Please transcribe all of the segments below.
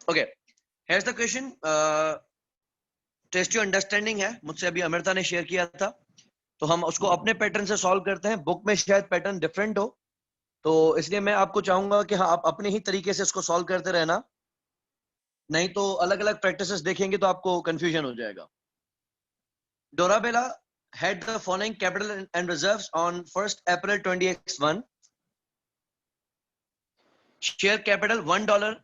Okay, here's the question, test your understanding है, मुझसे अभी अमृता ने शेयर किया था, तो हम उसको अपने पैटर्न से सॉल्व करते हैं। बुक में शायद पैटर्न डिफरेंट हो, तो इसलिए मैं आपको चाहूंगा कि हाँ, आप अपने ही तरीके से इसको सॉल्व करते रहना, नहीं तो अलग अलग प्रैक्टिसेस देखेंगे तो आपको कंफ्यूजन हो जाएगा। डोराबेला had the following capital and reserves on 1st April 2021. Share capital $1,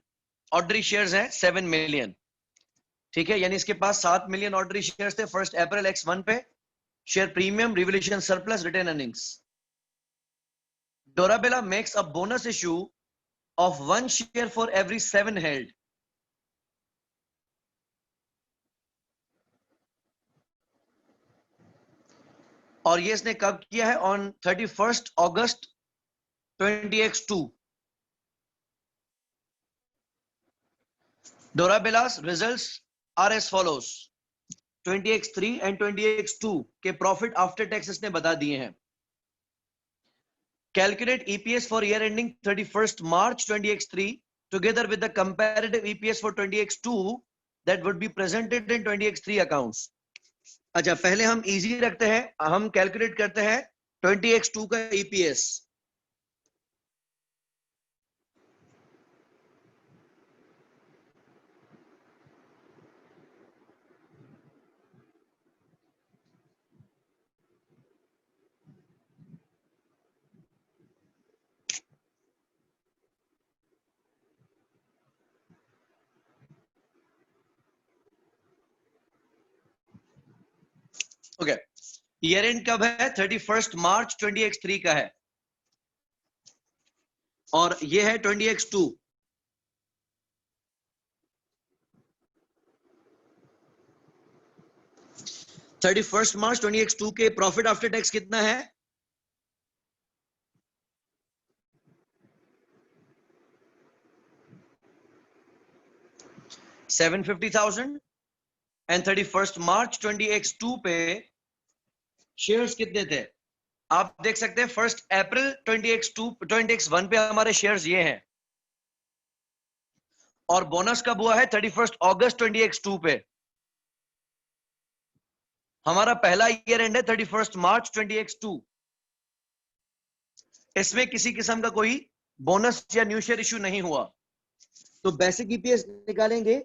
ordinary shares हैं 7 मिलियन, ठीक है, यानी इसके पास 7 मिलियन ऑर्डनरी शेयर्स थे 1st April X1 पे। Share premium, revolution surplus, retain earnings. Dorabella makes a bonus issue of 1 share for every 7 held. और ये इसने कब किया है? On 31st August 20x2. Dorabella's results are as follows. 20x3 and 20x2 के profit after tax इसने बता दिए हैं। Calculate EPS for year ending 31st March 20x3 together with the comparative EPS for 20x2 that would be presented in 20x3 accounts. अच्छा, पहले हम easy रखते हैं, हम कैलकुलेट करते हैं 20x2 का EPS। ओके, ईयर एंड कब है? 31st March 20x3 का है, और ये है 20x2। Thirty first March 20x2 के प्रॉफिट आफ्टर टैक्स कितना है? $750,000। एंड 31st March 20x2 पे शेयर्स कितने थे? आप देख सकते हैं 1st April 20x1 पे हमारे शेयर्स ये हैं, और बोनस कब हुआ है? 31st August 20x2 पे। हमारा पहला ईयर एंड है 31st March 20x2। इसमें किसी किस्म का कोई बोनस या न्यू शेयर इश्यू नहीं हुआ, तो बेसिक ईपीएस निकालेंगे।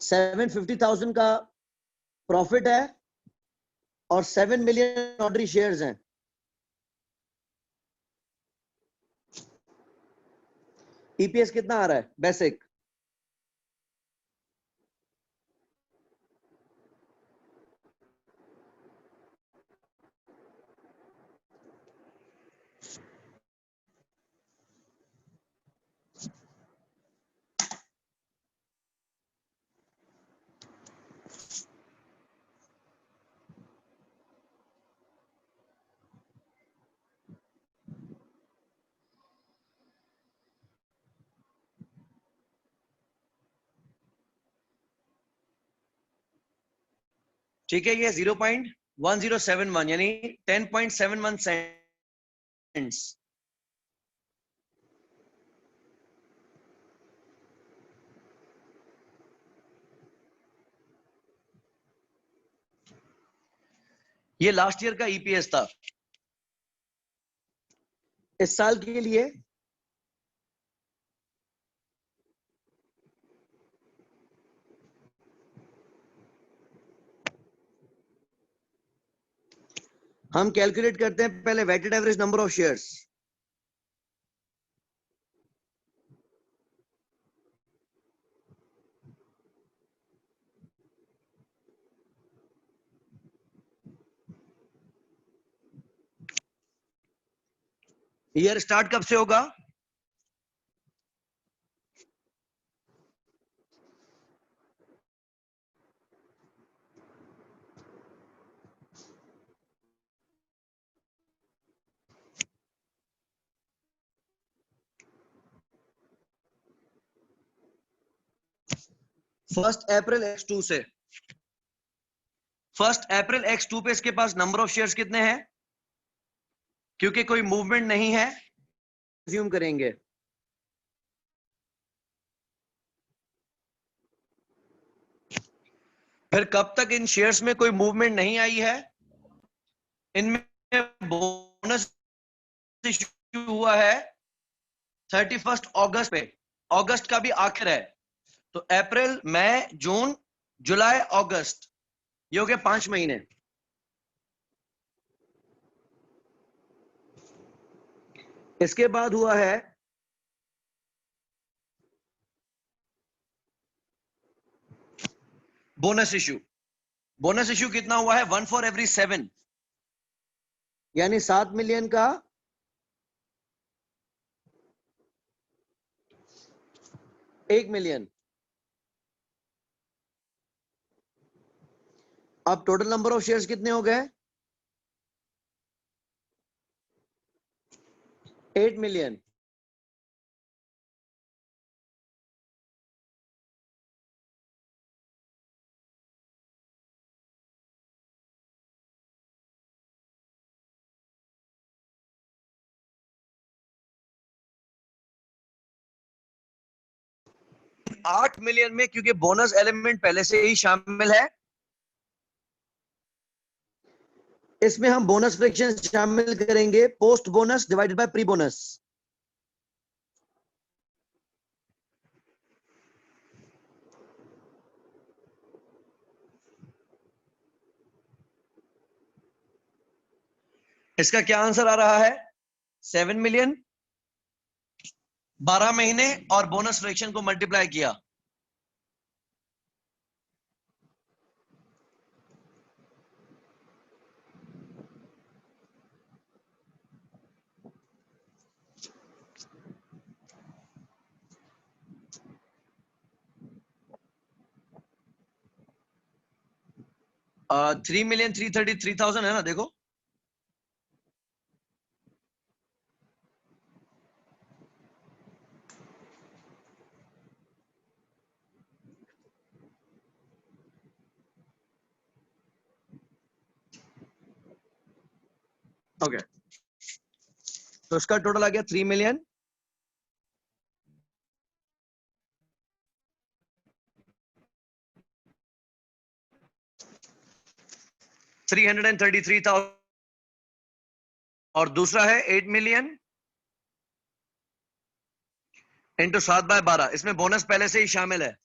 $750,000 का प्रॉफिट है और 7 मिलियन ऑर्डनरी शेयर्स हैं। ईपीएस कितना आ रहा है बेसिक? ठीक है, ये 0.1071 यानी 10.71 सेंट्स। ये लास्ट ईयर का ईपीएस था। इस साल के लिए हम कैलकुलेट करते हैं पहले weighted average number of shares. Year start कब से होगा? फर्स्ट अप्रैल X2 से। 1st April X2 पे इसके पास नंबर ऑफ शेयर्स कितने हैं? क्योंकि कोई मूवमेंट नहीं है, कंज्यूम करेंगे। फिर कब तक इन शेयर्स में कोई मूवमेंट नहीं आई है, इनमें बोनस इश्यू हुआ है 31 अगस्त पे, अगस्त का भी आखिर है, तो अप्रैल, मई, जून, जुलाई, अगस्त, ये हो गया 5 महीने। इसके बाद हुआ है बोनस इश्यू। बोनस इश्यू कितना हुआ है? 1 फॉर एवरी 7, यानी 7 मिलियन का 1 मिलियन। अब टोटल नंबर ऑफ शेयर्स कितने हो गए? 8 मिलियन। आठ मिलियन में, क्योंकि बोनस एलिमेंट पहले से ही शामिल है, इसमें हम बोनस फ्रैक्शन शामिल करेंगे, post bonus divided by pre bonus. इसका क्या आंसर आ रहा है? 7 मिलियन, 12 महीने और बोनस फ्रैक्शन को मल्टीप्लाई किया। uh, 3,333,000 है ना, देखो। ओके, तो इसका टोटल आ गया 3 मिलियन, 333,000, और दूसरा है 8 मिलियन इंटू 7/12, इसमें बोनस पहले से ही शामिल है।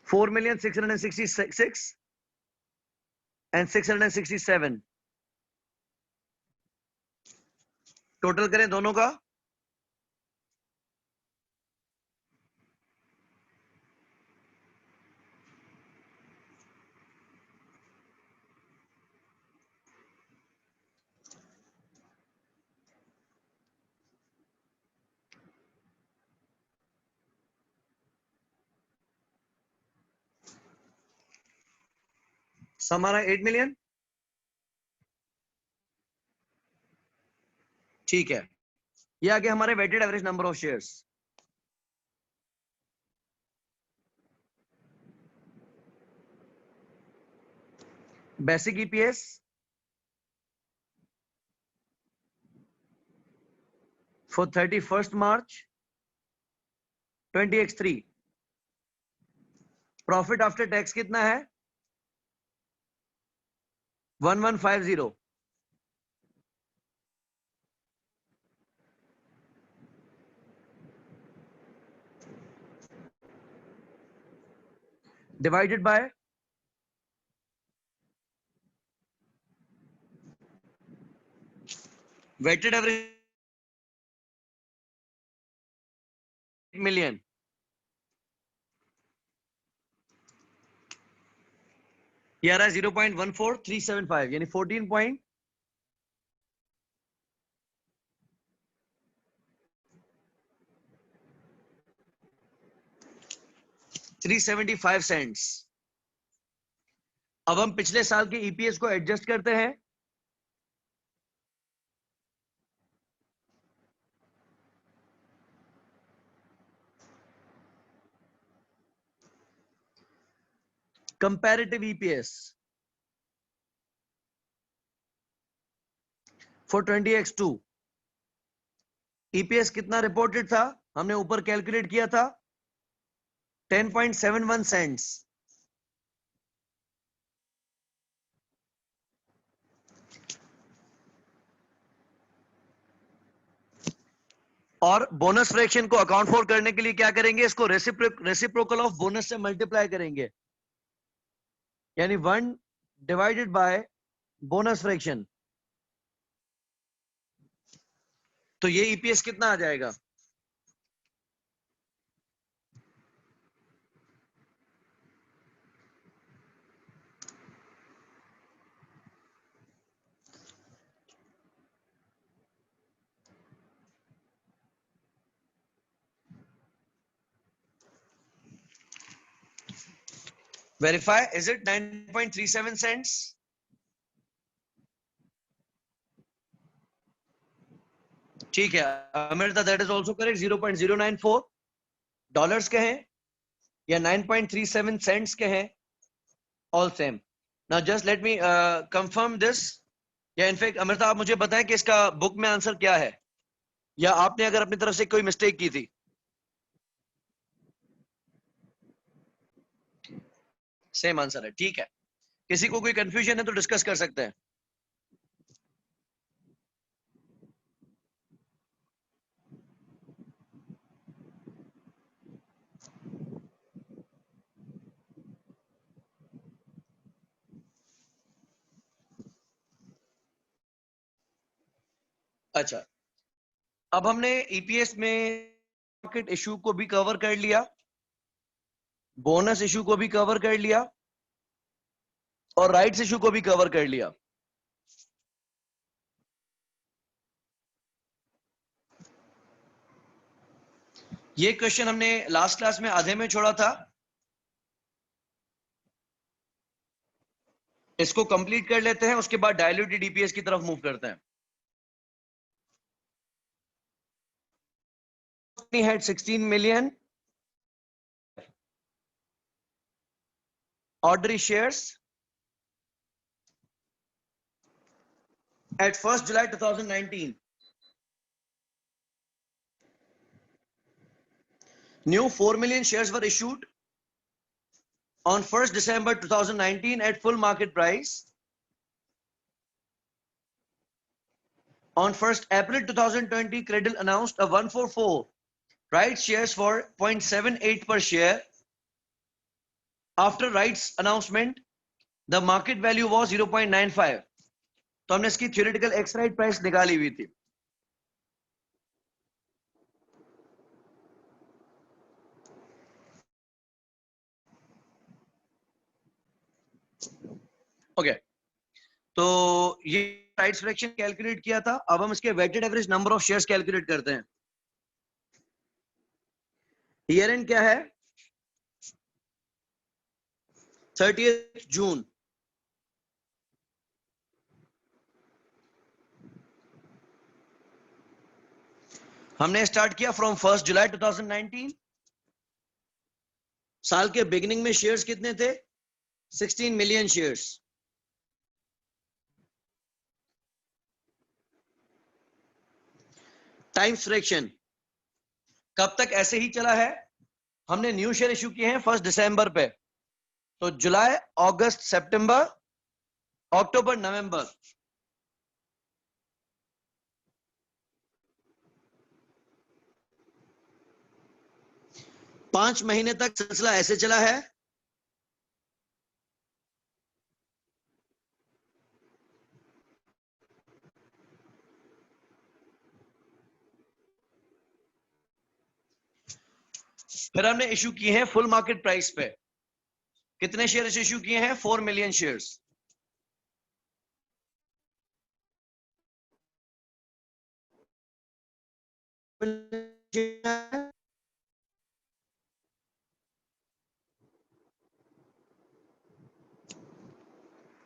4,666 एंड 667, टोटल करें दोनों का, हमारा 8 मिलियन। ठीक है, ये आ गया हमारे weighted average number of shares. Basic EPS for 31 March 20x3, profit after tax कितना है? 1150, divided by weighted average million. ये आ रहा है 0.14375, यानी 14.375 सेंट्स। अब हम पिछले साल के ईपीएस को एडजस्ट करते हैं। Comparative EPS, for 20x2 EPS कितना रिपोर्टेड था, हमने ऊपर कैलकुलेट किया था 10.71 सेंट्स। और बोनस फ्रैक्शन को अकाउंट फॉर करने के लिए क्या करेंगे, इसको रेसिप्रोकल ऑफ बोनस से मल्टीप्लाई करेंगे, यानी 1 डिवाइडेड बाय बोनस फ्रैक्शन। तो ये ईपीएस कितना आ जाएगा, वेरीफाई, इज इट 9.37 सेंट्स? ठीक है Amrita, that is also correct. 0.094 dollars के हैं या 9.37 सेंट्स के हैं, all same. Now just let me confirm this, या इनफैक्ट अमृता आप मुझे बताएं कि इसका बुक में आंसर क्या है, या आपने अगर अपनी तरफ से कोई मिस्टेक की थी। सेम आंसर है, ठीक है। किसी को कोई कंफ्यूजन है तो डिस्कस कर सकते हैं। अच्छा, अब हमने ईपीएस में मार्केट इशू को भी कवर कर लिया, बोनस इशू को भी कवर कर लिया, और राइट्स इशू को भी कवर कर लिया। ये क्वेश्चन हमने लास्ट क्लास में आधे में छोड़ा था, इसको कंप्लीट कर लेते हैं, उसके बाद डायल्यूटेड ईपीएस की तरफ मूव करते हैं। had 16 million ordinary shares at 1st July 2019. New 4 million shares were issued on 1st December 2019 at full market price. On 1st April 2020, Credit announced a 144 rights shares for 0.78 per share. After rights announcement, the market value was 0.95. तो हमने इसकी theoretical x right price निकाली हुई थी। Okay, तो ये rights fraction calculate किया था, अब हम इसके weighted average number of shares calculate करते हैं। ईयर एंड क्या है, 30 जून। हमने स्टार्ट किया फ्रॉम 1st जुलाई 2019। साल के बिगिनिंग में शेयर्स कितने थे, 16 मिलियन शेयर्स। टाइम फ्रैक्शन कब तक ऐसे ही चला है, हमने न्यू शेयर इशू किए हैं 1 दिसंबर पे, तो जुलाई, अगस्त, सितंबर, अक्टूबर, नवंबर, 5 महीने तक सिलसिला ऐसे चला है। फिर हमने इशू किए हैं फुल मार्केट प्राइस पे, कितने शेयर्स इशू किए हैं, 4 million shares.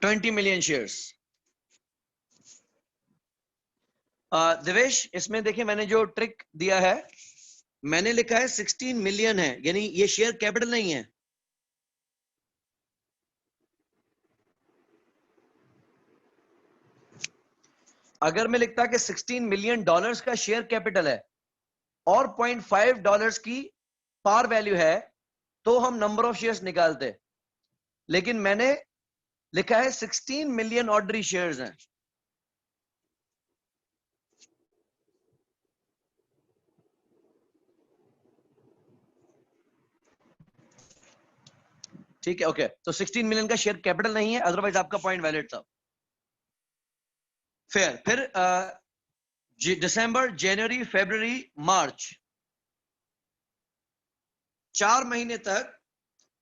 $20 million shares. Divesh, इसमें देखिए मैंने जो ट्रिक दिया है, मैंने लिखा है 16 मिलियन है, यानी ये शेयर कैपिटल नहीं है। अगर मैं लिखता कि $16 मिलियन का शेयर कैपिटल है और $0.5 की पार वैल्यू है, तो हम नंबर ऑफ शेयर्स निकालते। लेकिन मैंने लिखा है 16 मिलियन ऑर्डनरी शेयर्स हैं। ठीक है, ओके। तो 16 मिलियन का शेयर कैपिटल नहीं है, अदरवाइज आपका पॉइंट वैलिड था। फिर दिसंबर, जनवरी, फरवरी, मार्च, 4 महीने तक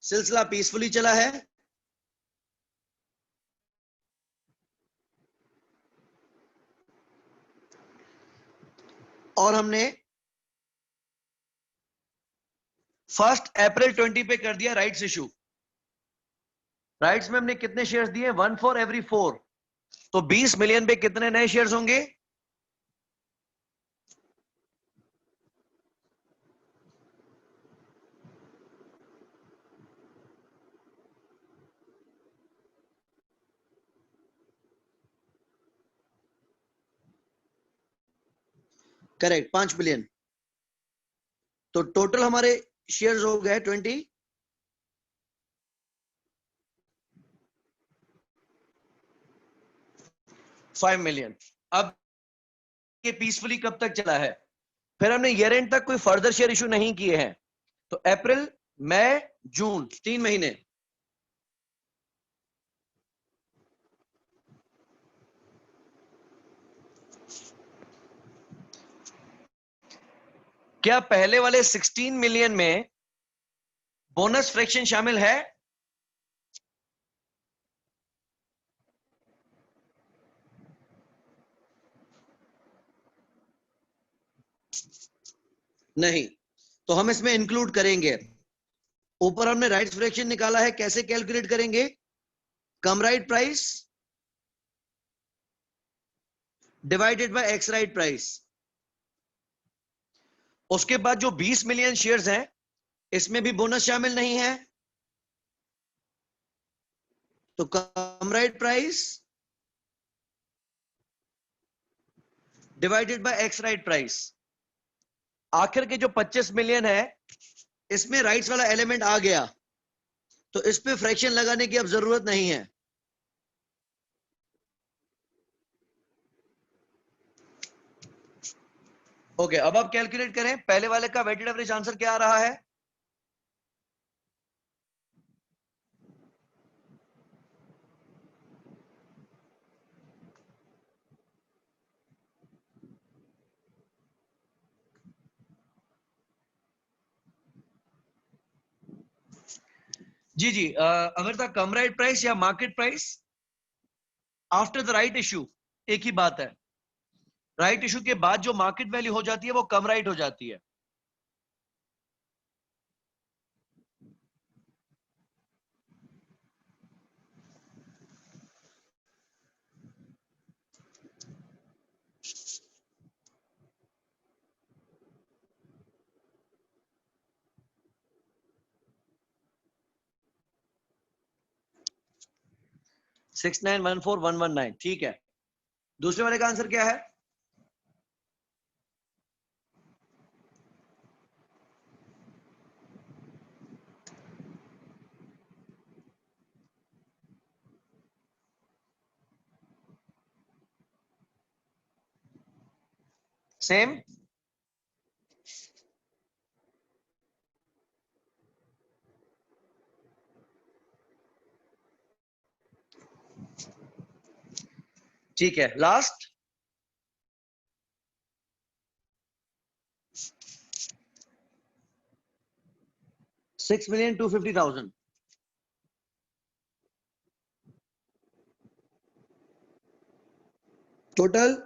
सिलसिला पीसफुली चला है। और हमने 1 अप्रैल 20 पे कर दिया राइट्स इशू। राइट्स में हमने कितने शेयर्स दिए? 1 फॉर एवरी 4। तो 20 मिलियन पे कितने नए शेयर्स होंगे? Correct, 5 million. तो टोटल हमारे शेयर्स हो गए 25 मिलियन। अब ये पीसफुली कब तक चला है? फिर हमने ईयर एंड तक कोई फर्दर शेयर इशू नहीं किए हैं। तो अप्रैल, मई, जून, 3 महीने। क्या पहले वाले 16 मिलियन में बोनस फ्रैक्शन शामिल है? नहीं, तो हम इसमें इंक्लूड करेंगे। ऊपर हमने राइट्स फ्रैक्शन निकाला है, कैसे कैलकुलेट करेंगे? Cum right price divided by ex right price. उसके बाद जो 20 मिलियन शेयर्स हैं, इसमें भी बोनस शामिल नहीं है, तो cum right price divided by ex right price. आखिर के जो 25 मिलियन है, इसमें राइट्स वाला एलिमेंट आ गया, तो इस पे फ्रैक्शन लगाने की अब जरूरत नहीं है। ओके, अब आप कैलकुलेट करें पहले वाले का वेटेड एवरेज आंसर क्या आ रहा है? जी जी, अमृता, कम राइट प्राइस या market price after the right issue एक ही बात है। राइट इशू के बाद जो मार्केट वैल्यू हो जाती है वो कम राइट हो जाती है। सिक्स 914 119, ठीक है। दूसरे वाले का आंसर क्या है? सेम। ठीक है, लास्ट। 6,250,000 टोटल।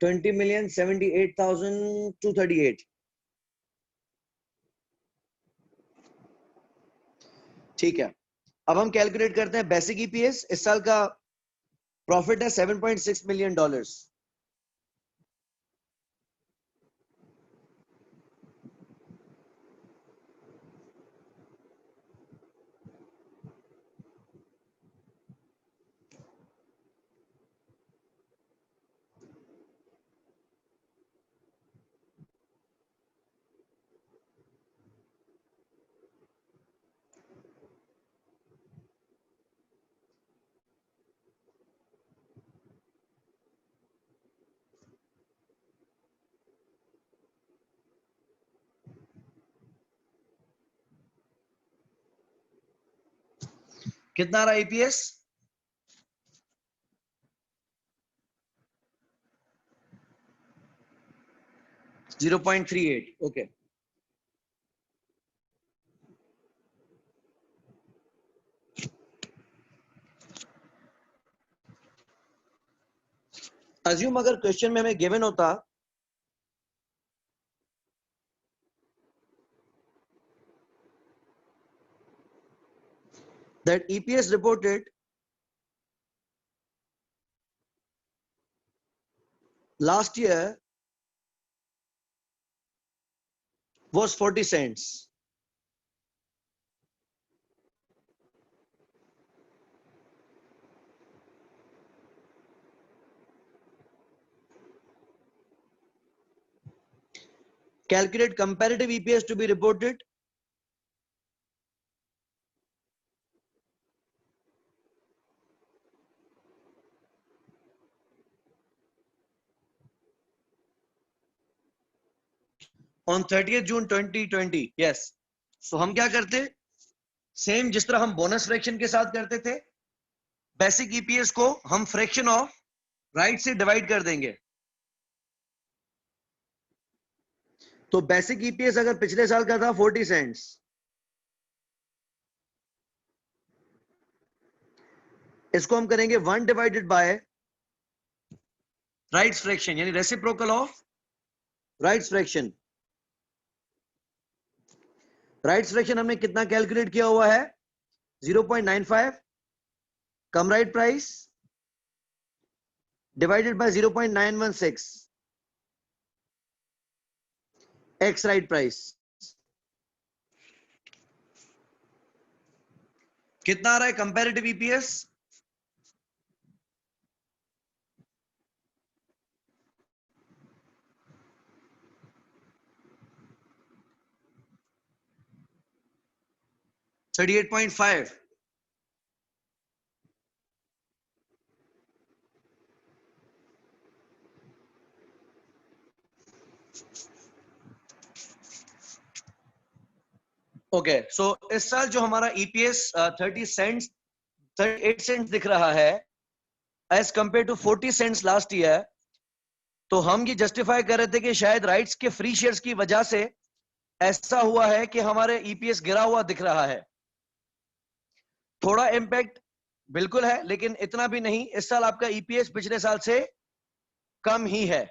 20,78,238। ठीक है, अब हम कैलकुलेट करते हैं बेसिक ईपीएस। इस साल का प्रॉफिट है $7.6 million। कितना आ रहा ईपीएस? 0.38। ओके, अज्यूम अगर क्वेश्चन में हमें गिवन होता that EPS reported last year was 40 cents. Calculate comparative EPS to be reported. On 30th June 2020। Yes, so हम क्या करते, सेम जिस तरह हम बोनस फ्रैक्शन के साथ करते थे, बेसिक ईपीएस को हम फ्रैक्शन ऑफ राइट से डिवाइड कर देंगे। तो बेसिक ईपीएस अगर पिछले साल का था 40 सेंट्स, इसको हम करेंगे 1 डिवाइडेड बाय राइट्स फ्रैक्शन, यानी reciprocal of rights fraction. Rights fraction हमने कितना कैलकुलेट किया हुआ है? 0.95 cum right price divided by 0.916 ex right price. कितना आ रहा है कंपैरेटिव ईपीएस? $38.5। ओके, सो इस साल जो हमारा ईपीएस 30 सेंट्स 38 सेंट्स दिख रहा है as compare to 40 cents last year, तो हम ये जस्टिफाई कर रहे थे कि शायद राइट्स के फ्री शेयर्स की वजह से ऐसा हुआ है कि हमारे ईपीएस गिरा हुआ दिख रहा है। थोड़ा इंपैक्ट बिल्कुल है, लेकिन इतना भी नहीं। इस साल आपका ईपीएस पिछले साल से कम ही है।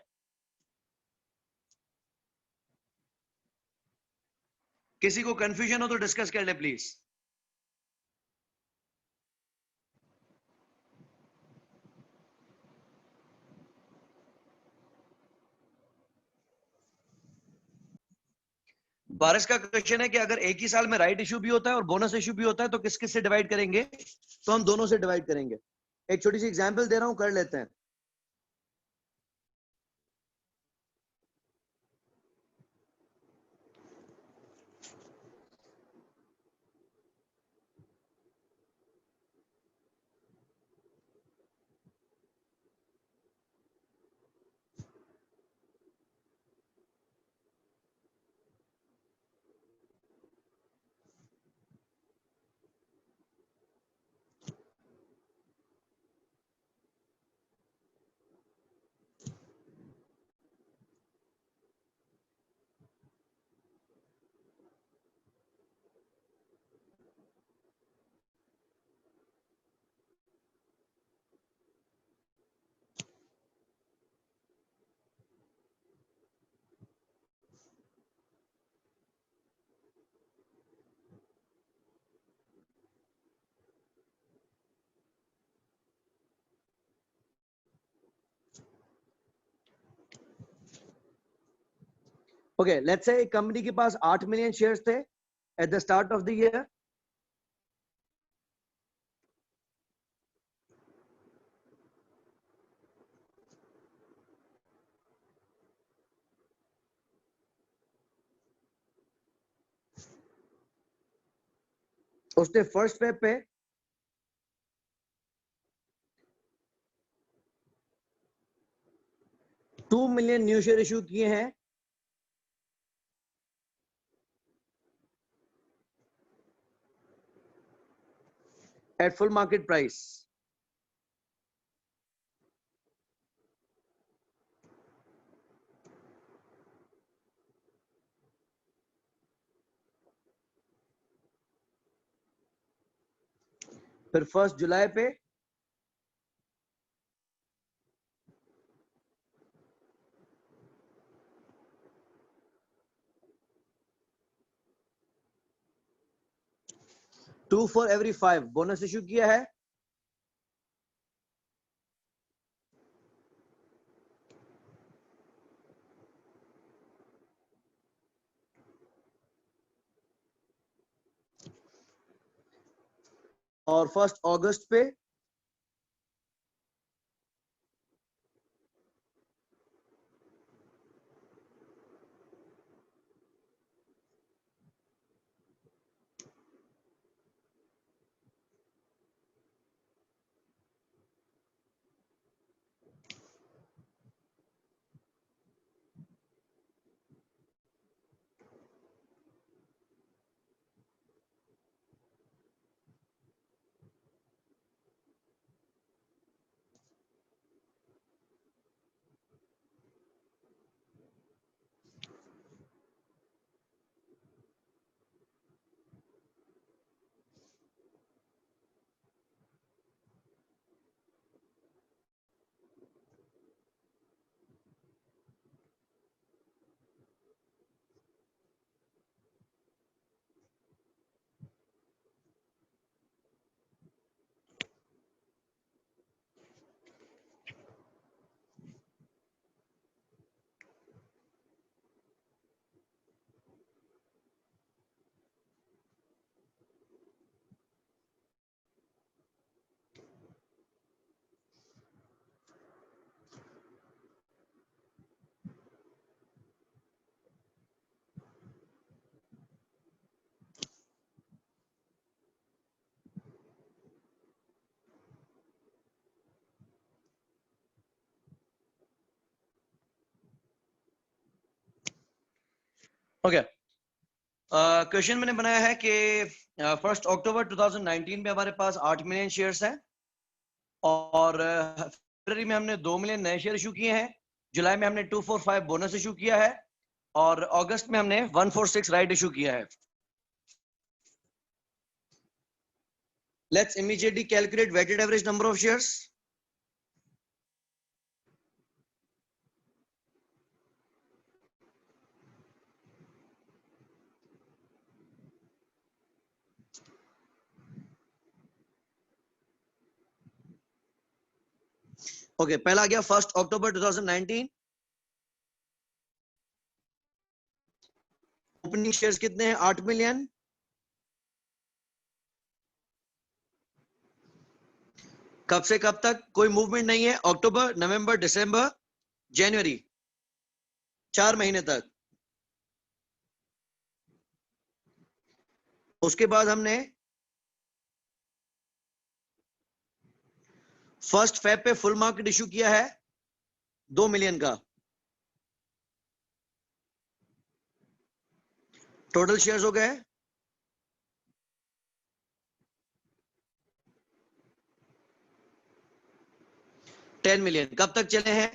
किसी को कंफ्यूजन हो तो डिस्कस कर ले प्लीज। बारिश का क्वेश्चन है कि अगर एक ही साल में राइट इशू भी होता है और बोनस इशू भी होता है तो किस किस से डिवाइड करेंगे? तो हम दोनों से डिवाइड करेंगे। एक छोटी सी एग्जांपल दे रहा हूं, कर लेते हैं। ओके, लेट्स से कंपनी के पास 8 मिलियन शेयर्स थे at the start of the year. उसने फर्स्ट फेब पे 2 मिलियन न्यू शेयर इशू किए हैं एट फुल मार्केट प्राइस। फिर 1 जुलाई पे two for every 5 bonus issue किया है। और 1 अगस्त पे ओके, क्वेश्चन मैंने बनाया है कि 1 अक्टूबर 2019 में हमारे पास 8 मिलियन शेयर्स हैं और फरवरी में हमने 2 मिलियन नए शेयर इशू किए हैं, जुलाई में हमने 245 बोनस इशू किया है और अगस्त में हमने 146 राइट इशू किया है। Let's immediately calculate weighted average number of shares. Okay, पहला आ गया 1 अक्टूबर 2019। ओपनिंग शेयर्स कितने हैं? 8 मिलियन। कब से कब तक कोई मूवमेंट नहीं है? अक्टूबर, नवंबर, दिसंबर, जनवरी, 4 महीने तक। उसके बाद हमने 1 फेब पे फुल मार्केट इशू किया है 2 मिलियन का। टोटल शेयर्स हो गए 10 मिलियन। कब तक चले हैं?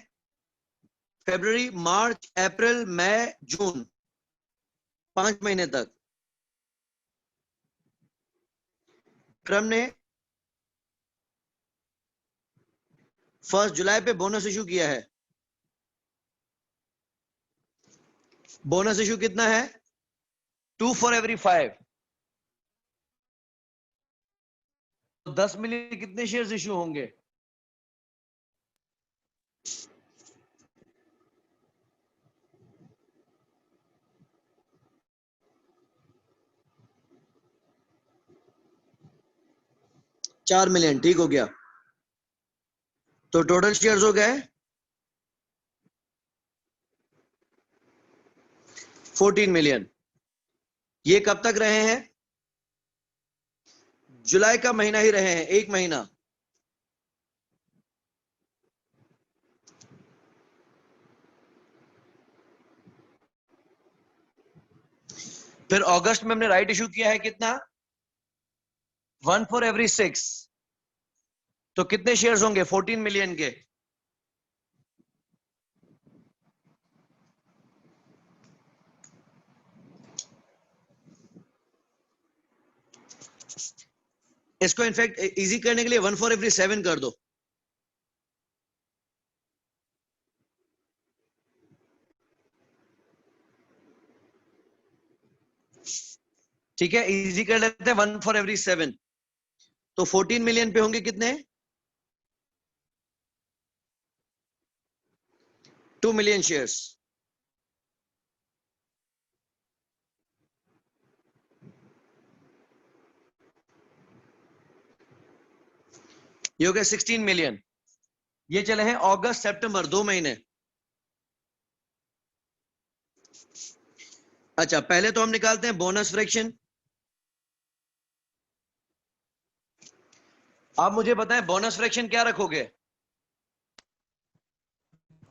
फरवरी, मार्च, अप्रैल, मई, जून, 5 महीने तक। फिर हमने 1 जुलाई पे बोनस इशू किया है। बोनस इशू कितना है? 2 फॉर एवरी 5। 10 मिलियन कितने शेयर्स इशू होंगे? 4 मिलियन, ठीक हो गया। तो टोटल शेयर्स हो गए 14 मिलियन। ये कब तक रहे हैं? जुलाई का महीना ही रहे हैं, 1 महीना। फिर अगस्त में हमने राइट इशू किया है कितना? 1 फॉर एवरी 6। तो कितने शेयर्स होंगे 14 मिलियन के? इसको इनफैक्ट इजी करने के लिए 1 फॉर एवरी 7 कर दो। ठीक है, इजी कर लेते हैं 1 फॉर एवरी 7। तो 14 मिलियन पे होंगे कितने? 2 मिलियन शेयर्स। ये हो गया 16 मिलियन। ये चले हैं अगस्त सितंबर, 2 महीने। अच्छा, पहले तो हम निकालते हैं बोनस फ्रैक्शन। आप मुझे बताएं बोनस फ्रैक्शन क्या रखोगे?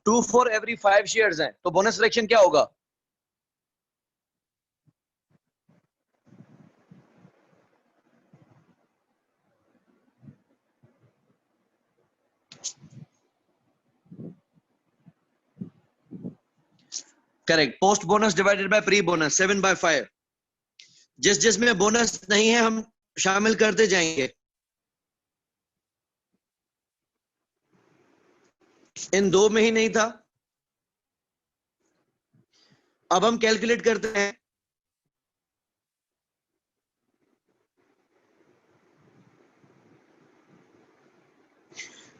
2 फॉर एवरी 5 शेयर्स हैं, तो बोनस फ्रैक्शन क्या होगा? Correct, post bonus divided by pre bonus, 7/5। जिसमें बोनस नहीं है हम शामिल करते जाएंगे। इन 2 में ही नहीं था। अब हम कैलकुलेट करते हैं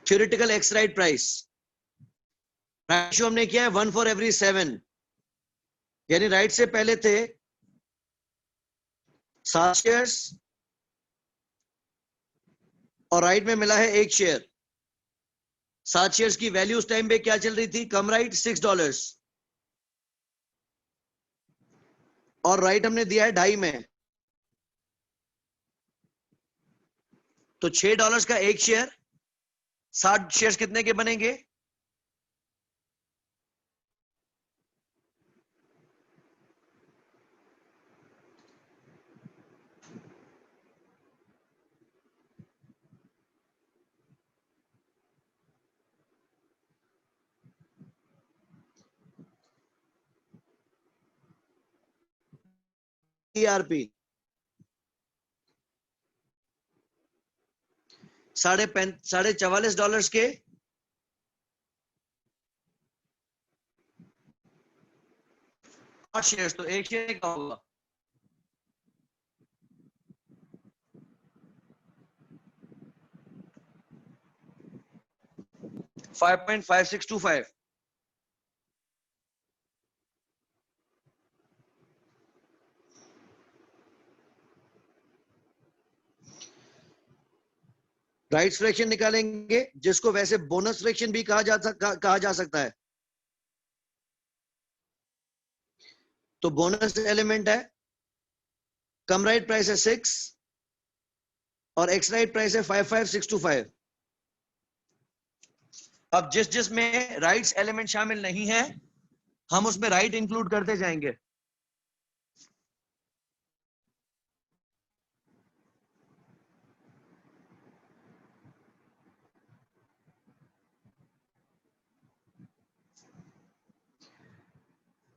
theoretical x right price. Ratio हमने किया है 1 फॉर एवरी 7, यानी राइट से पहले थे 7 शेयर्स और राइट में मिला है 1 शेयर। 7 शेयर्स की वैल्यू उस टाइम पे क्या चल रही थी? कम राइट $6, और राइट हमने दिया है 2.5 में, तो $6 का 1 शेयर। 7 शेयर्स कितने के बनेंगे? ईआरपी $44.5 के 8 शेयर्स, तो 1 शेयर का होगा 5.5625। राइट्स फ्रैक्शन निकालेंगे, जिसको वैसे बोनस फ्रैक्शन भी कहा जा सकता है। तो बोनस एलिमेंट है, कम राइट प्राइस है 6 और एक्स राइट प्राइस है 55625। अब जिसमें राइट्स एलिमेंट शामिल नहीं है हम उसमें राइट इंक्लूड करते जाएंगे।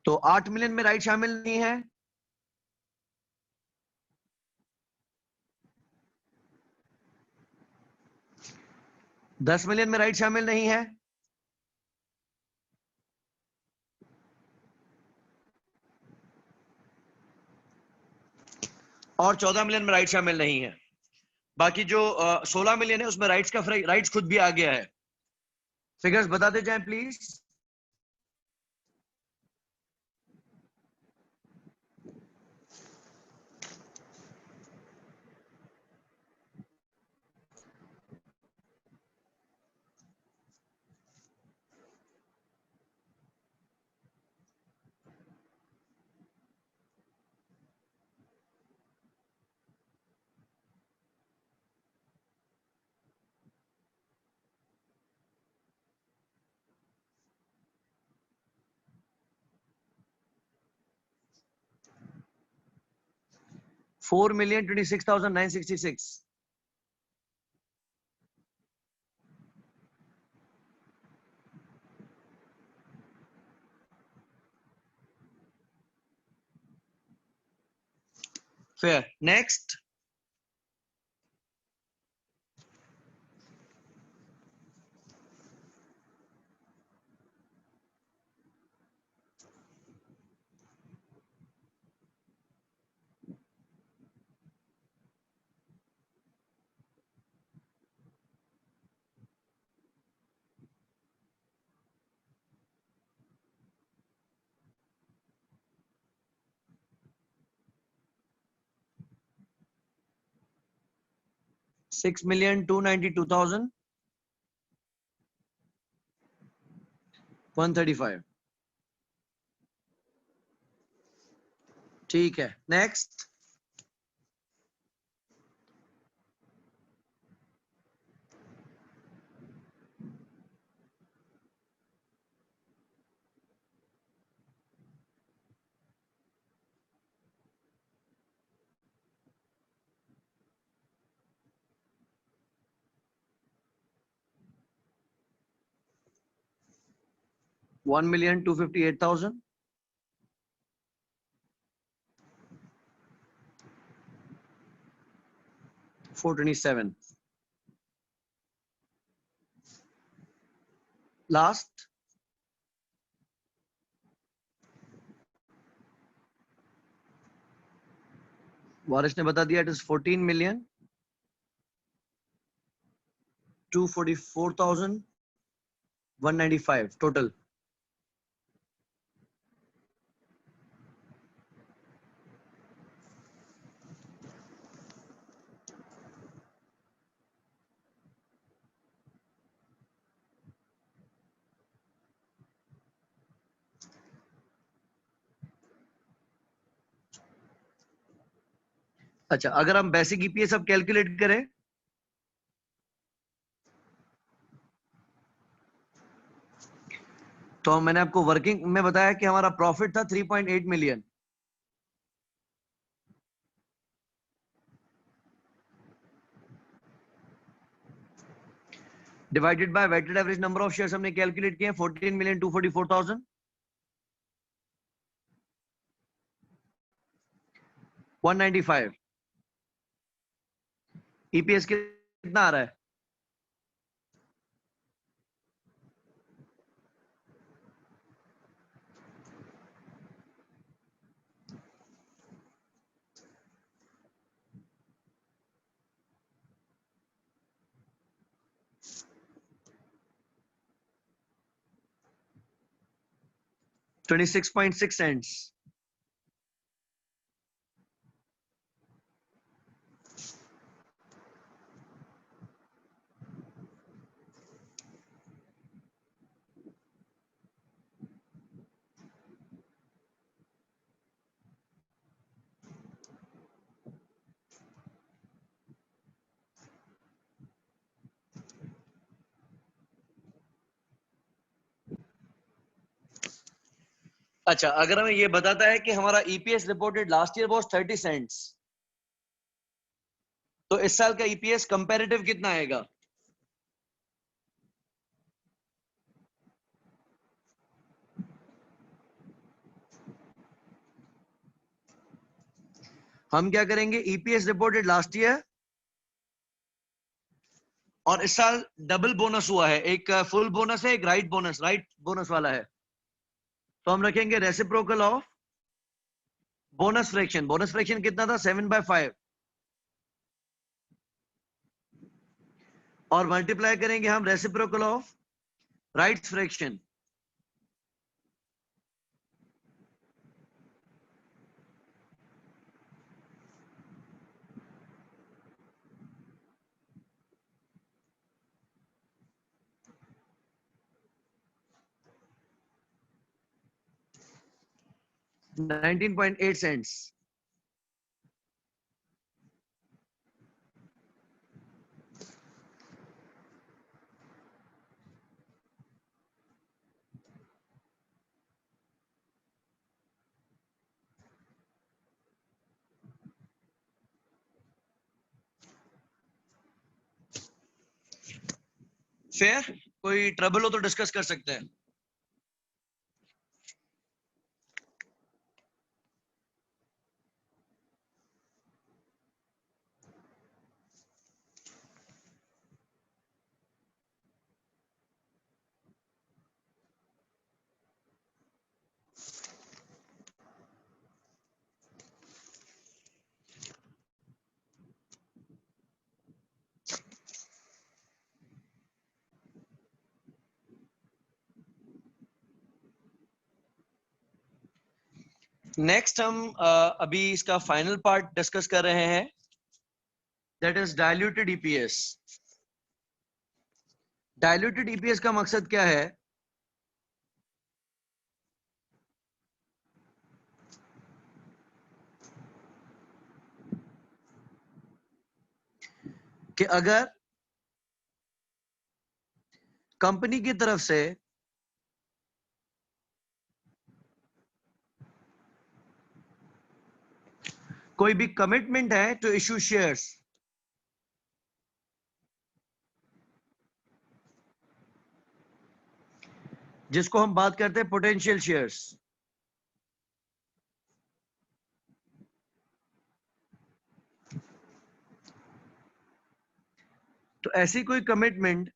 तो 8 मिलियन में राइट शामिल नहीं है, 10 मिलियन में राइट शामिल नहीं है, और 14 मिलियन में राइट शामिल नहीं है। बाकी जो 16 मिलियन है उसमें राइट्स का राइट्स खुद भी आ गया है। फिगर्स बताते जाएं प्लीज। 4,26,966. Fair. Next. $6,292,135. ठीक है. Next. $1,258,000. $427. Last. वारिस ने बता दिया इट इज 14,244,195 टोटल. अच्छा, अगर हम बेसिक ईपीएस अब कैलकुलेट करें तो मैंने आपको वर्किंग में बताया कि हमारा प्रॉफिट था 3.8 million. Divided by weighted average number of shares हमने कैलकुलेट किए 14,244,000. 195. ईपीएस कितना आ रहा है? $26.6. अच्छा, अगर हमें ये बताता है कि हमारा EPS reported last year was 30 cents, तो इस साल का ईपीएस कंपैरेटिव कितना आएगा? हम क्या करेंगे, ईपीएस रिपोर्टेड लास्ट ईयर और इस साल डबल बोनस हुआ है, एक फुल बोनस है, एक राइट बोनस वाला है, तो हम रखेंगे reciprocal of bonus fraction. Bonus fraction कितना था? 7/5. और मल्टीप्लाई करेंगे हम reciprocal of rights fraction. $19.8. Fair? कोई ट्रबल हो तो डिस्कस कर सकते हैं। नेक्स्ट हम अभी इसका फाइनल पार्ट डिस्कस कर रहे हैं, that is diluted EPS. Diluted EPS का मकसद क्या है? कि अगर कंपनी की तरफ से कोई भी कमिटमेंट है टू इशू शेयर्स, जिसको हम बात करते हैं पोटेंशियल शेयर्स, तो ऐसी कोई कमिटमेंट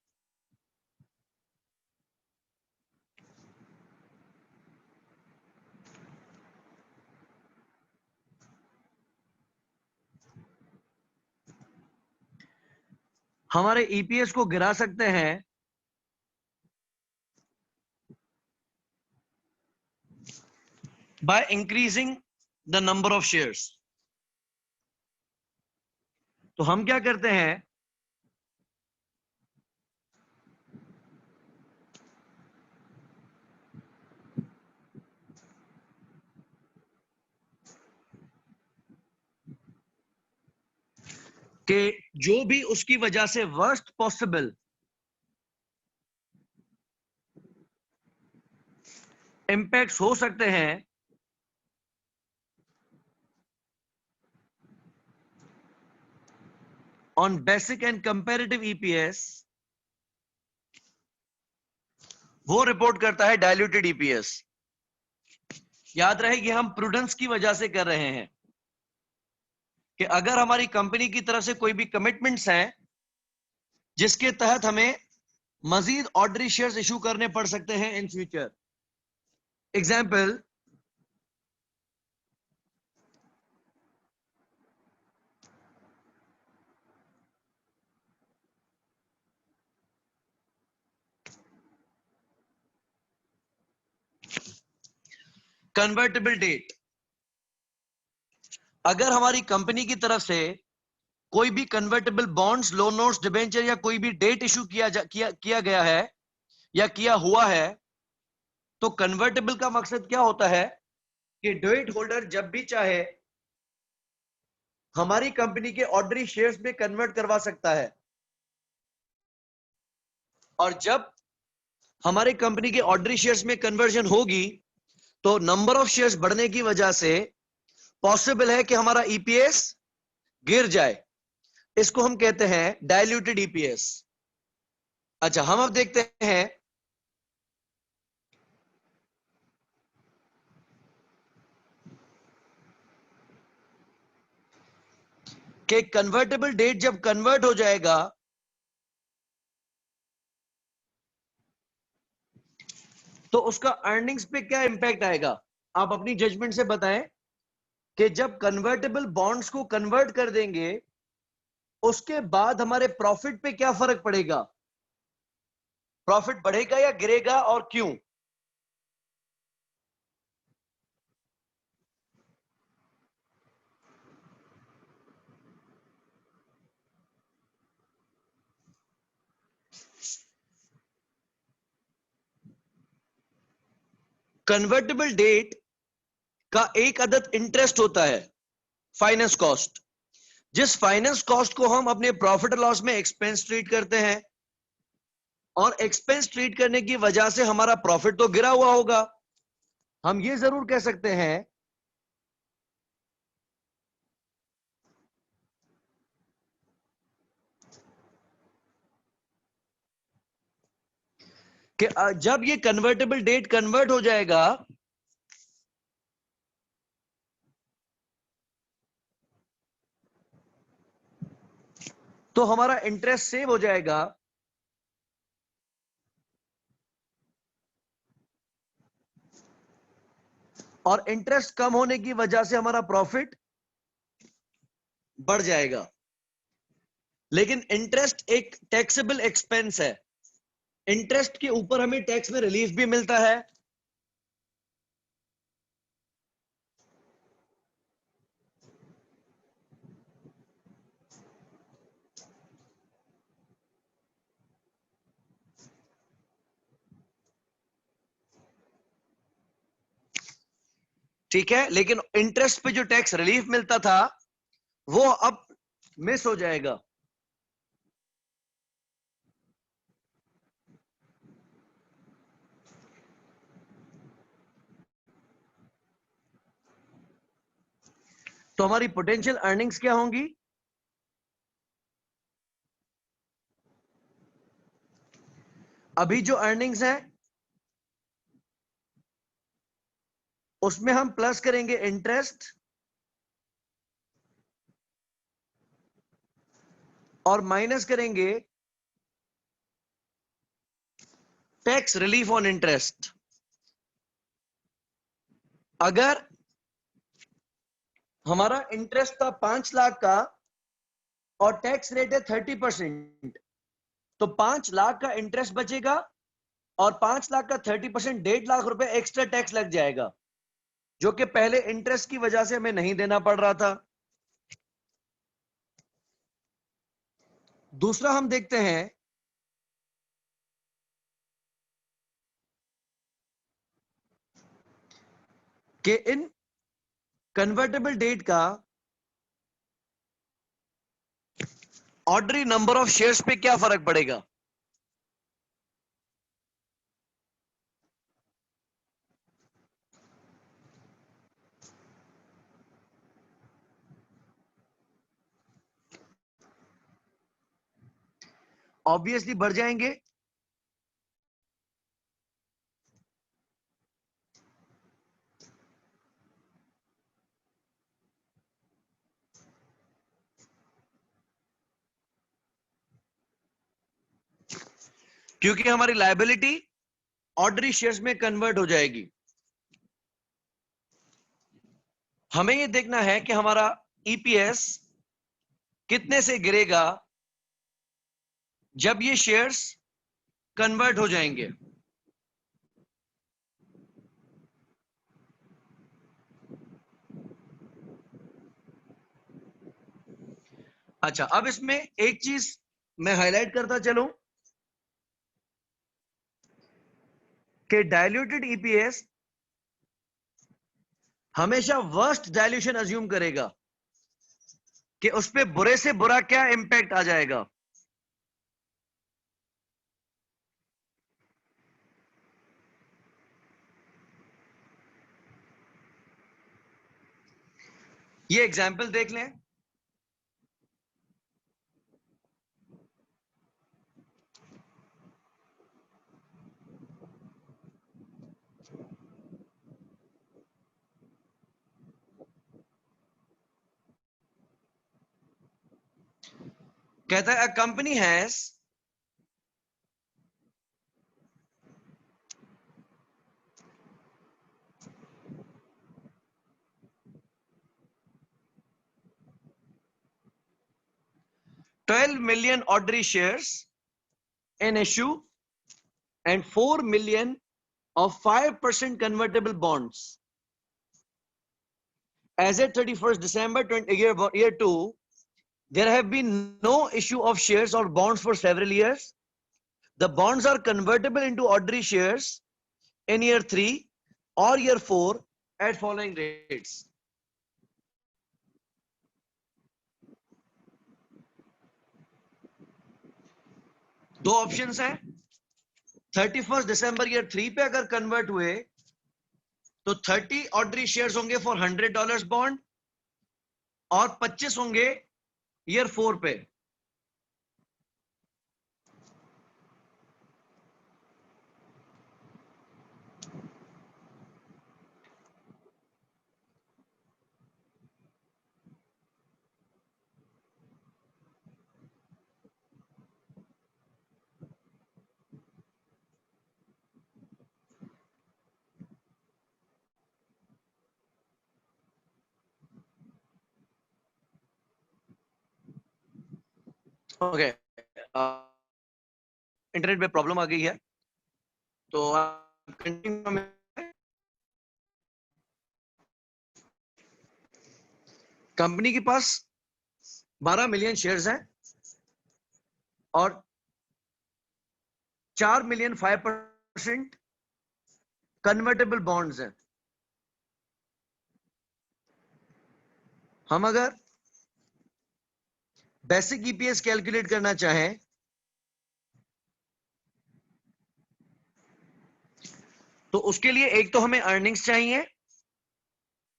हमारे ईपीएस को गिरा सकते हैं by increasing the number of shares. तो हम क्या करते हैं कि जो भी उसकी वजह से वर्स्ट पॉसिबल इंपैक्ट्स हो सकते हैं on basic and comparative EPS, वो रिपोर्ट करता है डायल्यूटेड ईपीएस। याद रहे कि हम प्रूडेंस की वजह से कर रहे हैं कि अगर हमारी कंपनी की तरफ से कोई भी कमिटमेंट्स हैं जिसके तहत हमें मजीद ऑर्डरी शेयर्स इशू करने पड़ सकते हैं in future. Example, convertible debt. अगर हमारी कंपनी की तरफ से कोई भी convertible bonds, loan notes, debenture या कोई भी डेट इशू किया गया है या किया हुआ है, तो कन्वर्टेबल का मकसद क्या होता है कि डेट होल्डर जब भी चाहे हमारी कंपनी के ऑर्डरी शेयर्स में कन्वर्ट करवा सकता है, और जब हमारी कंपनी के ऑर्डरी शेयर्स में कन्वर्जन होगी तो नंबर ऑफ शेयर्स बढ़ने की वजह से पॉसिबल है कि हमारा ईपीएस गिर जाए। इसको हम कहते हैं डायल्यूटेड ईपीएस। अच्छा, हम अब देखते हैं कि कन्वर्टेबल डेट जब कन्वर्ट हो जाएगा तो उसका अर्निंग्स पे क्या इंपैक्ट आएगा। आप अपनी जजमेंट से बताएं कि जब कन्वर्टेबल बॉन्ड्स को कन्वर्ट कर देंगे उसके बाद हमारे प्रॉफिट पे क्या फर्क पड़ेगा, प्रॉफिट बढ़ेगा या गिरेगा और क्यों। कन्वर्टेबल डेट का एक अदद इंटरेस्ट होता है, फाइनेंस कॉस्ट, जिस फाइनेंस कॉस्ट को हम अपने प्रॉफिट लॉस में एक्सपेंस ट्रीट करते हैं, और एक्सपेंस ट्रीट करने की वजह से हमारा प्रॉफिट तो गिरा हुआ होगा। हम ये जरूर कह सकते हैं कि जब ये कन्वर्टेबल डेट कन्वर्ट हो जाएगा तो हमारा इंटरेस्ट सेव हो जाएगा और इंटरेस्ट कम होने की वजह से हमारा प्रॉफिट बढ़ जाएगा। लेकिन इंटरेस्ट एक टैक्सेबल एक्सपेंस है, इंटरेस्ट के ऊपर हमें टैक्स में रिलीफ भी मिलता है। ठीक है, लेकिन इंटरेस्ट पे जो टैक्स रिलीफ मिलता था वो अब मिस हो जाएगा। तो हमारी पोटेंशियल अर्निंग्स क्या होंगी? अभी जो अर्निंग्स हैं उसमें हम प्लस करेंगे इंटरेस्ट और माइनस करेंगे टैक्स रिलीफ ऑन इंटरेस्ट। अगर हमारा इंटरेस्ट था 5 लाख का और टैक्स रेट है 30%, तो 5 लाख का इंटरेस्ट बचेगा और 5 लाख का 30% 1.5 लाख रुपए एक्स्ट्रा टैक्स लग जाएगा, जो कि पहले इंटरेस्ट की वजह से हमें नहीं देना पड़ रहा था। दूसरा हम देखते हैं कि इन कन्वर्टेबल डेट का ऑर्डरी नंबर ऑफ शेयर्स पे क्या फर्क पड़ेगा। ऑब्वियसली बढ़ जाएंगे। क्योंकि हमारी लायबिलिटी ऑर्डरी शेयर्स में कन्वर्ट हो जाएगी। हमें यह देखना है कि हमारा ईपीएस कितने से गिरेगा जब ये शेयर्स कन्वर्ट हो जाएंगे। अच्छा, अब इसमें एक चीज मैं हाईलाइट करता चलूं कि डायल्यूटेड ईपीएस हमेशा वर्स्ट डायल्यूशन अज्यूम करेगा कि उस पे बुरे से बुरा क्या इंपैक्ट आ जाएगा। ये एग्जाम्पल देख लें। कहता है a company has $12 million ordinary shares in issue and 4 million of 5% convertible bonds. As at 31st December year 2, there have been no issue of shares or bonds for several years. The bonds are convertible into ordinary shares in year 3 or year 4 at following rates. दो options हैं। 31st दिसंबर year 3 पे अगर convert हुए तो 30 ordinary shares होंगे for $100 bond और 25 होंगे year 4 पे। ओके, इंटरनेट पे प्रॉब्लम आ गई है, तो कंटिन्यू। कंपनी के पास 12 मिलियन शेयर्स हैं और 4 मिलियन 5% कन्वर्टेबल बॉन्ड्स हैं। हम अगर बेसिक ईपीएस कैलकुलेट करना चाहें तो उसके लिए एक तो हमें अर्निंग्स चाहिए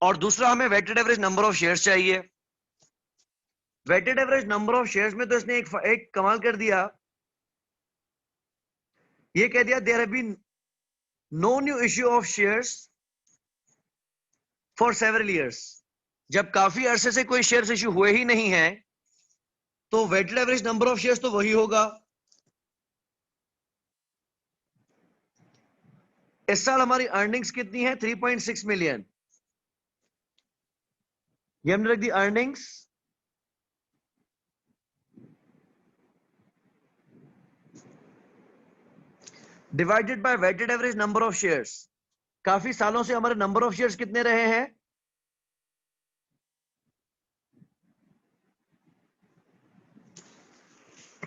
और दूसरा हमें weighted average number of shares चाहिए। Weighted average number of shares में तो इसने एक कमाल कर दिया, ये कह दिया there have been no new issue of shares for several years. जब काफी अरसे से कोई शेयर्स इश्यू हुए ही नहीं है तो weighted average number of shares तो वही होगा। इस साल हमारी अर्निंग्स कितनी है? 3.6 मिलियन। ये हमने रख दी earnings divided by weighted average number of shares. काफी सालों से हमारे नंबर ऑफ शेयर्स कितने रहे हैं?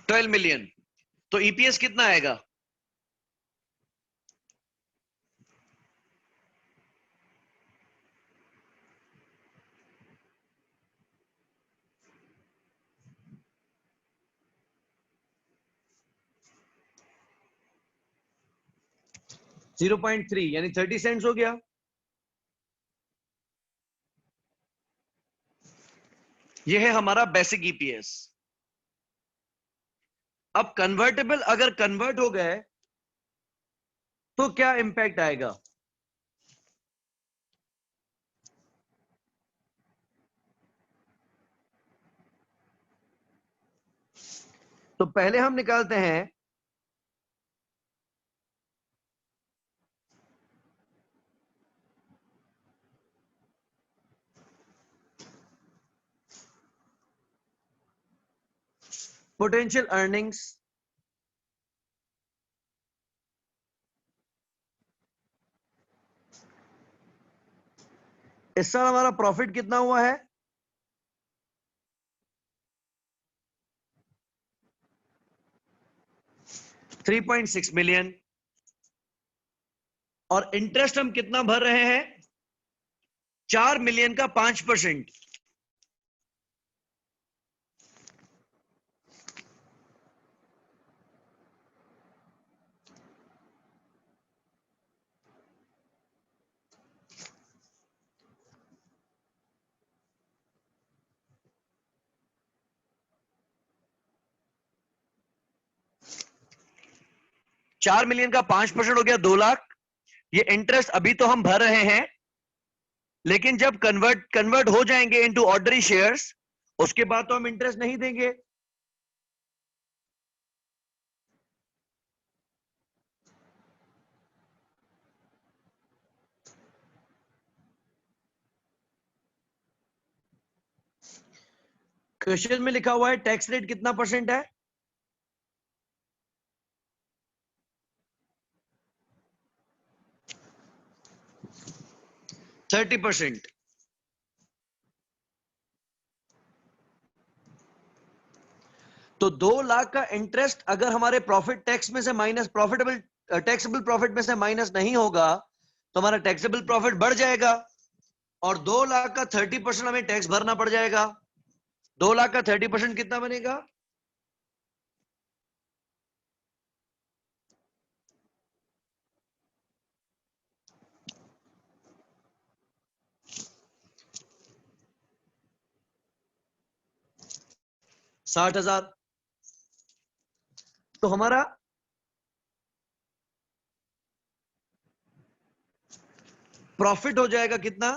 12 मिलियन। तो ईपीएस कितना आएगा? जीरो 0.3 यानी 30 सेंट्स हो गया। यह है हमारा बेसिक ईपीएस। अब कन्वर्टेबल अगर कन्वर्ट हो गए तो क्या इंपैक्ट आएगा? तो पहले हम निकालते हैं पोटेंशियल अर्निंग्स इस साल हमारा प्रॉफिट कितना हुआ है? 3.6 मिलियन। और इंटरेस्ट हम कितना भर रहे हैं? 4 मिलियन का 5%। चार मिलियन का 5% हो गया 2 लाख। ये इंटरेस्ट अभी तो हम भर रहे हैं, लेकिन जब कन्वर्ट हो जाएंगे इनटू ऑर्डिनरी शेयर्स उसके बाद तो हम इंटरेस्ट नहीं देंगे। क्वेश्चन में लिखा हुआ है टैक्स रेट कितना परसेंट है? 30%। तो 2 लाख का इंटरेस्ट अगर हमारे प्रॉफिट टैक्स में से माइनस प्रॉफिटेबल टैक्सेबल प्रॉफिट में से माइनस नहीं होगा तो हमारा टैक्सेबल प्रॉफिट बढ़ जाएगा और 2 लाख का 30% हमें टैक्स भरना पड़ जाएगा। 2 लाख का 30% कितना बनेगा? 60,000। तो हमारा प्रॉफिट हो जाएगा कितना?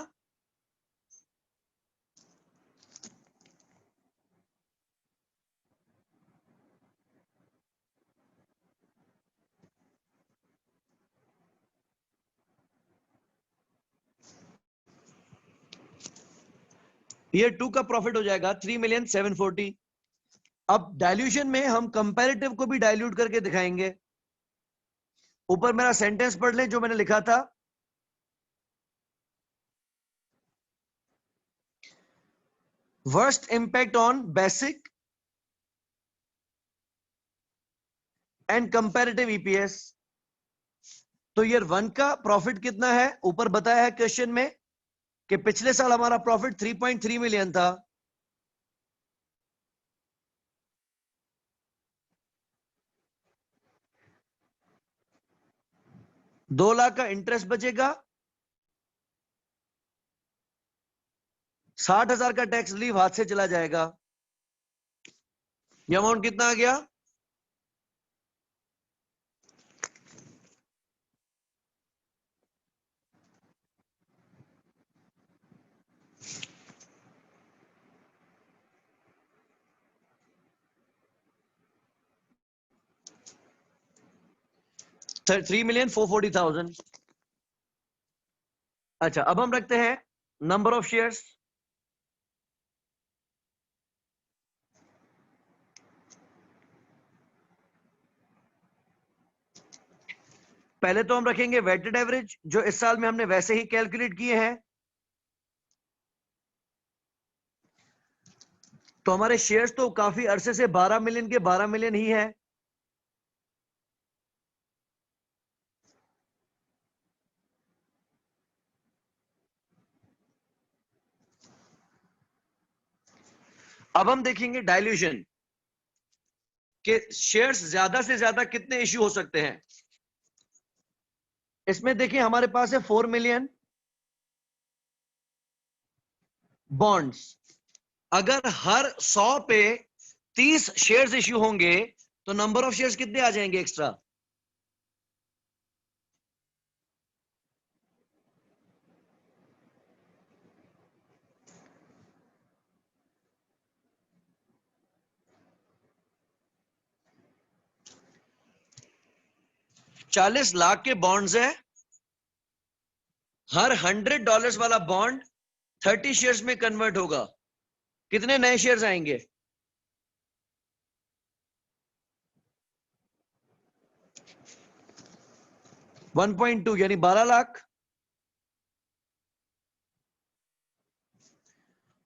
ईयर 2 का प्रॉफिट हो जाएगा 3,740,000। अब डाइल्यूशन में हम कंपैरेटिव को भी डाइल्यूट करके दिखाएंगे। ऊपर मेरा सेंटेंस पढ़ लें जो मैंने लिखा था। Worst impact on basic and comparative EPS. तो ईयर 1 का प्रॉफिट कितना है, ऊपर बताया है क्वेश्चन में कि पिछले साल हमारा प्रॉफिट 3.3 मिलियन था। $2 लाख का इंटरेस्ट बचेगा, 60,000 का टैक्स रिलीफ हाथ से चला जाएगा। ये अमाउंट कितना आ गया? $3,440,000। अच्छा, अब हम रखते हैं नंबर ऑफ शेयर्स। पहले तो हम रखेंगे वेटेड एवरेज, जो इस साल में हमने वैसे ही कैलकुलेट किए हैं। तो हमारे शेयर्स तो काफी अरसे से 12 मिलियन के 12 मिलियन ही है। अब हम देखेंगे डाइल्यूशन के शेयर्स ज्यादा से ज्यादा कितने इश्यू हो सकते हैं। इसमें देखिए हमारे पास है 4 मिलियन बॉन्ड्स। अगर हर 100 पे 30 शेयर्स इश्यू होंगे तो नंबर ऑफ शेयर्स कितने आ जाएंगे एक्स्ट्रा? $40 लाख के बॉन्ड्स है। हर $100 वाला बॉन्ड 30 शेयर्स में कन्वर्ट होगा। कितने नए शेयर्स आएंगे? 1.2 यानी 12 लाख।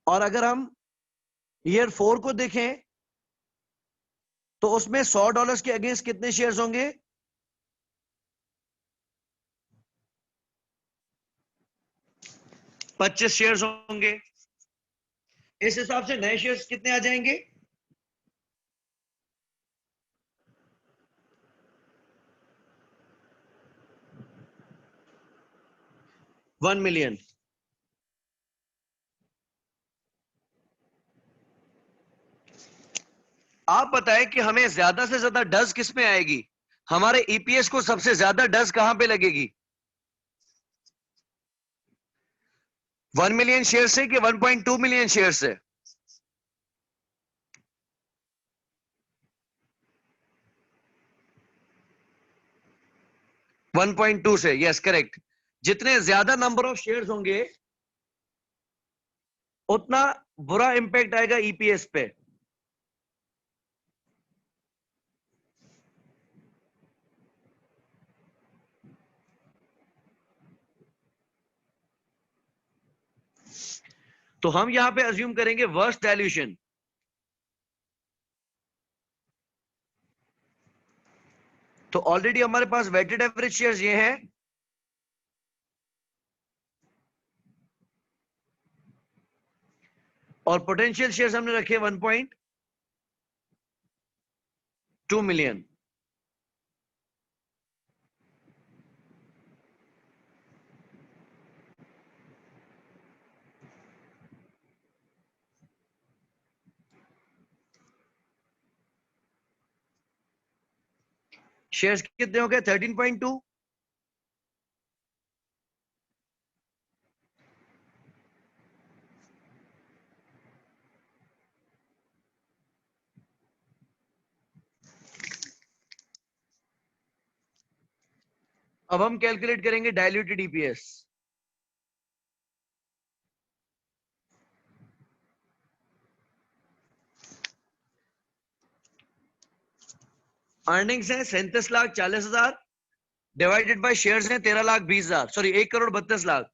और अगर हम ईयर 4 को देखें तो उसमें $100 के अगेंस्ट कितने शेयर्स होंगे? 25 शेयर्स होंगे। इस हिसाब से नए शेयर्स कितने आ जाएंगे? $1 मिलियन। आप बताएं कि हमें ज्यादा से ज्यादा डज किस में आएगी? हमारे ईपीएस को सबसे ज्यादा डज कहां पे लगेगी? 1 मिलियन शेयर से कि 1.2 मिलियन शेयर से? 1.2 से, यस करेक्ट। जितने ज्यादा नंबर ऑफ शेयर्स होंगे उतना बुरा इंपैक्ट आएगा ईपीएस पे। तो हम यहां पे अज्यूम करेंगे वर्स्ट डाइल्यूशन। तो ऑलरेडी हमारे पास वेटेड एवरेज शेयर्स ये हैं। और पोटेंशियल शेयर्स हमने रखे 1.2 मिलियन। शेयर्स कितने हो गए? 13.2। अब हम कैलकुलेट करेंगे डाइल्यूटेड ईपीएस। अर्निंग्स है 37,40,000 डिवाइडेड बाय शेयर्स हैं 13,20,000, सॉरी 1,32,00,000।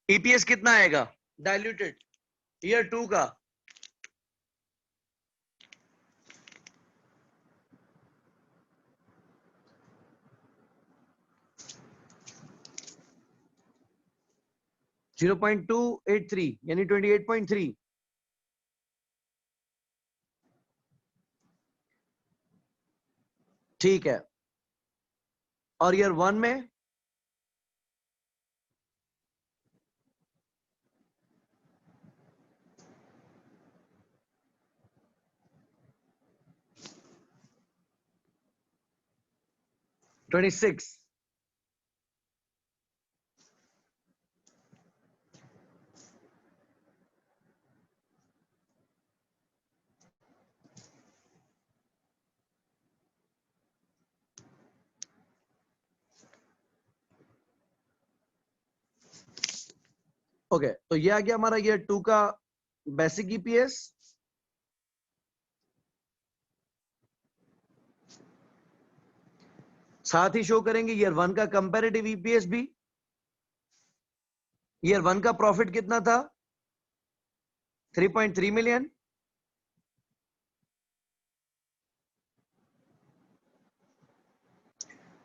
ईपीएस कितना आएगा डाइल्यूटेड ईयर 2 का? $0.283 यानी 28.3। ठीक है, और ईयर 1 में $26। ओके, तो ये आ गया हमारा ईयर 2 का बेसिक ईपीएस। साथ ही शो करेंगे ईयर 1 का कंपैरेटिव ईपीएस भी। ईयर 1 का प्रॉफिट कितना था? 3.3 मिलियन।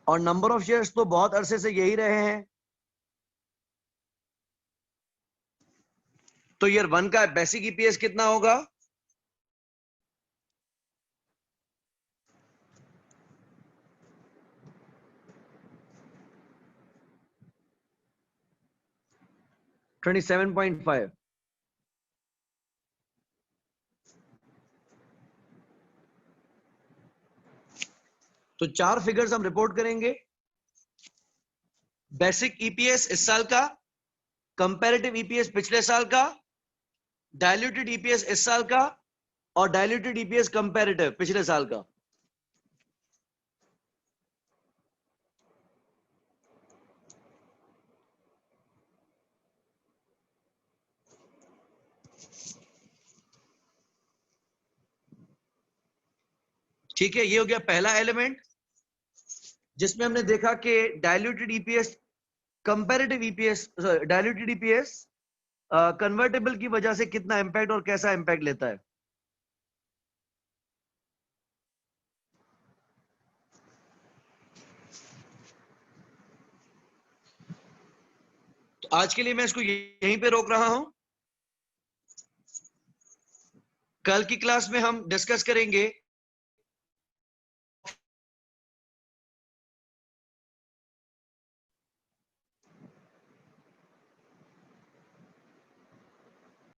और नंबर ऑफ शेयर्स तो बहुत अरसे से यही रहे हैं। तो ईयर 1 का बेसिक ईपीएस कितना होगा? $27.5। तो 4 फिगर्स हम रिपोर्ट करेंगे। बेसिक ईपीएस इस साल का, कंपैरेटिव ईपीएस पिछले साल का, डाइल्यूटेड ईपीएस इस साल का, और डाइल्यूटेड ईपीएस कंपैरेटिव पिछले साल का। ठीक है, ये हो गया पहला एलिमेंट जिसमें हमने देखा कि diluted EPS comparative EPS, diluted EPS convertible की वजह से कितना इंपैक्ट और कैसा इंपैक्ट लेता है। तो आज के लिए मैं इसको यहीं पे रोक रहा हूं। कल की क्लास में हम डिस्कस करेंगे